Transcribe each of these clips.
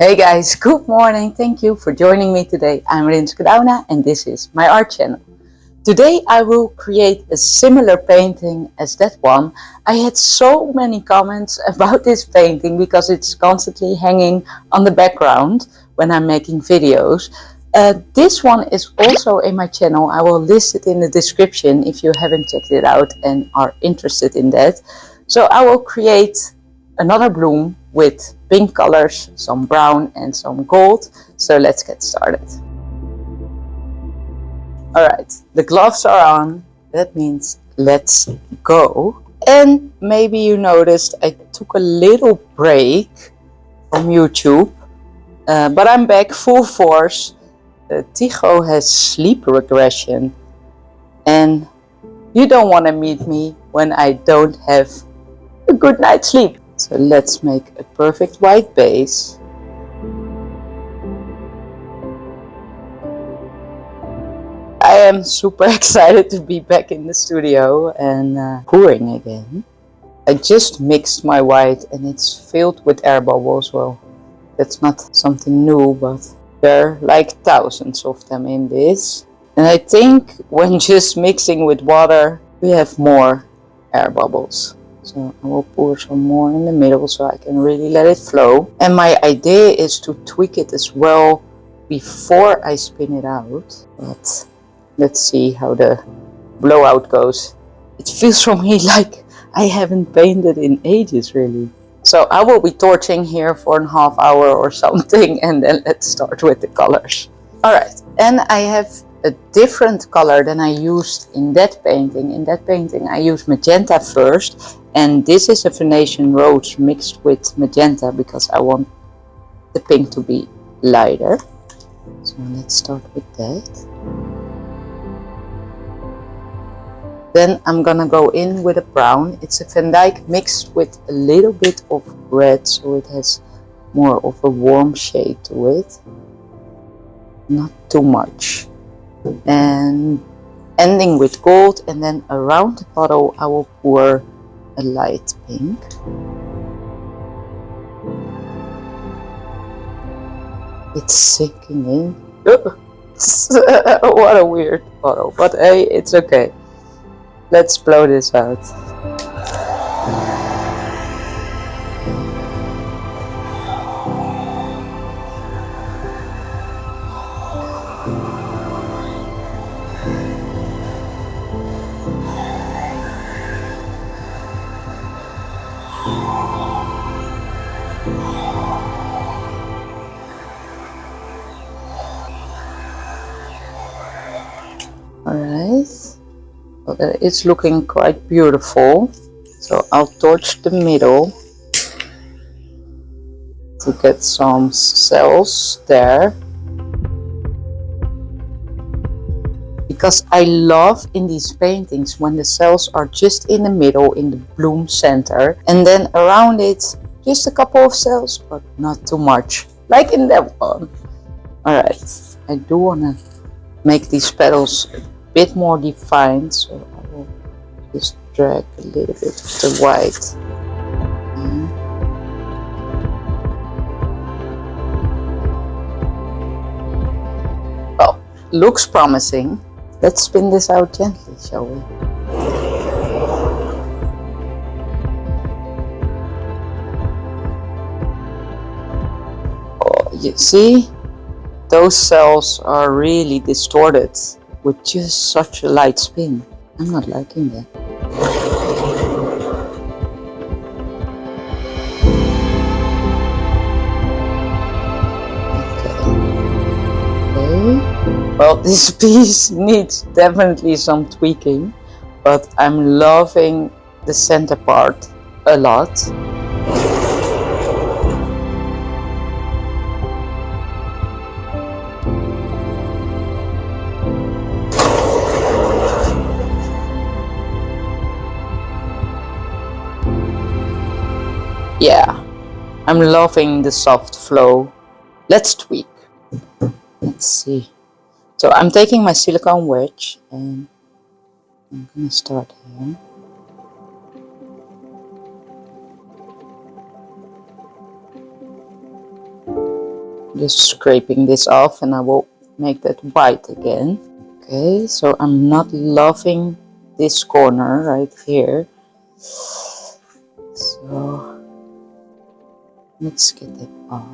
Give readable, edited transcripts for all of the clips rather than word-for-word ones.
Hey guys, good morning. Thank you for joining me today. I'm Rinske Douna and this is my art channel. Today I will create a similar painting as that one. I had so many comments about this painting because it's constantly hanging on the background when I'm making videos. This one is also in my channel. I will list it in the description if you haven't checked it out and are interested in that. So I will create another bloom with pink colors, some brown and some gold. So let's get started. Alright, the gloves are on. That means let's go. And maybe you noticed I took a little break from YouTube, but I'm back full force. Tycho has sleep regression and you don't want to meet me when I don't have a good night's sleep. So let's make a perfect white base. I am super excited to be back in the studio and pouring again. I just mixed my white and it's filled with air bubbles. Well, that's not something new, but there are like thousands of them in this. And I think when just mixing with water, we have more air bubbles. So I will pour some more in the middle so I can really let it flow. And my idea is to tweak it as well before I spin it out. But let's see how the blowout goes. It feels for me like I haven't painted in ages really. So I will be torching here for a half hour or something and then let's start with the colors. Alright, and I have a different color than I used in that painting. In that painting I used magenta first, and this is a Venetian rose mixed with magenta because I want the pink to be lighter. So let's start with that. Then I'm gonna go in with a brown. It's a Van Dyke mixed with a little bit of red, so it has more of a warm shade to it. Not too much. And ending with gold, and then around the bottle I will pour a light pink. It's sinking in. What a weird bottle, but hey, it's okay. Let's blow this out. Alright, well, it's looking quite beautiful. So I'll torch the middle to get some cells there. Because I love in these paintings when the cells are just in the middle, in the bloom center, and then around it just a couple of cells, but not too much, like in that one. Alright, I do want to make these petals a bit more defined, so I will just drag a little bit of the white. Well, looks promising. Let's spin this out gently, shall we? Oh, you see? Those cells are really distorted with just such a light spin. I'm not liking that. Okay. Well, this piece needs definitely some tweaking, but I'm loving the center part a lot. Yeah, I'm loving the soft flow. Let's tweak. Let's see. So I'm taking my silicone wedge and I'm gonna start here. Just scraping this off and I will make that white again. Okay, so I'm not loving this corner right here. So let's get that off.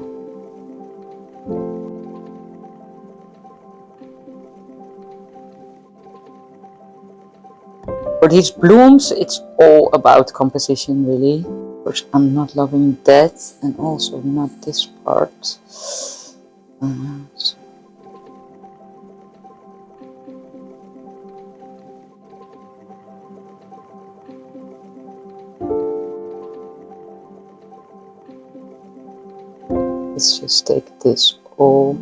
For these blooms, it's all about composition really. Of course, I'm not loving that and also not this part. So let's just take this all.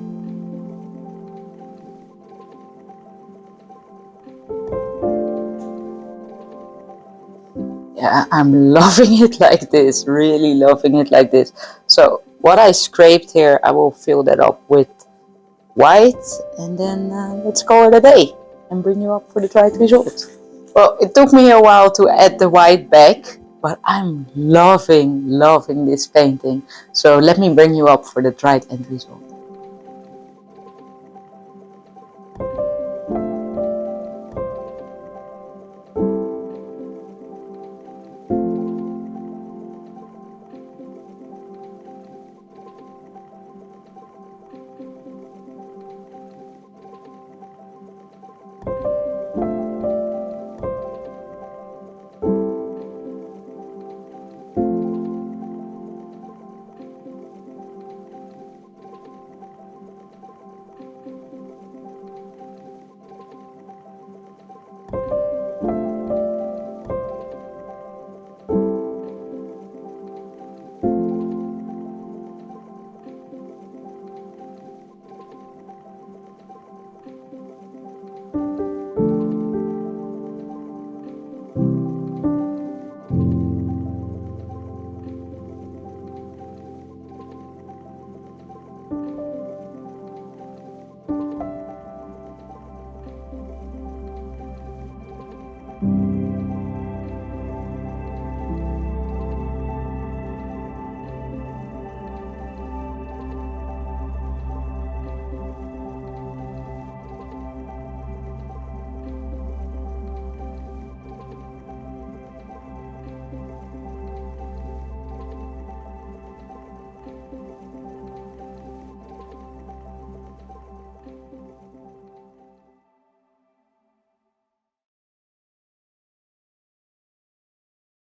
Yeah, I'm loving it like this, really loving it like this. So what I scraped here, I will fill that up with white and then let's call it a day and bring you up for the dried result. Well, it took me a while to add the white back, but I'm loving this painting. So let me bring you up for the dried end result.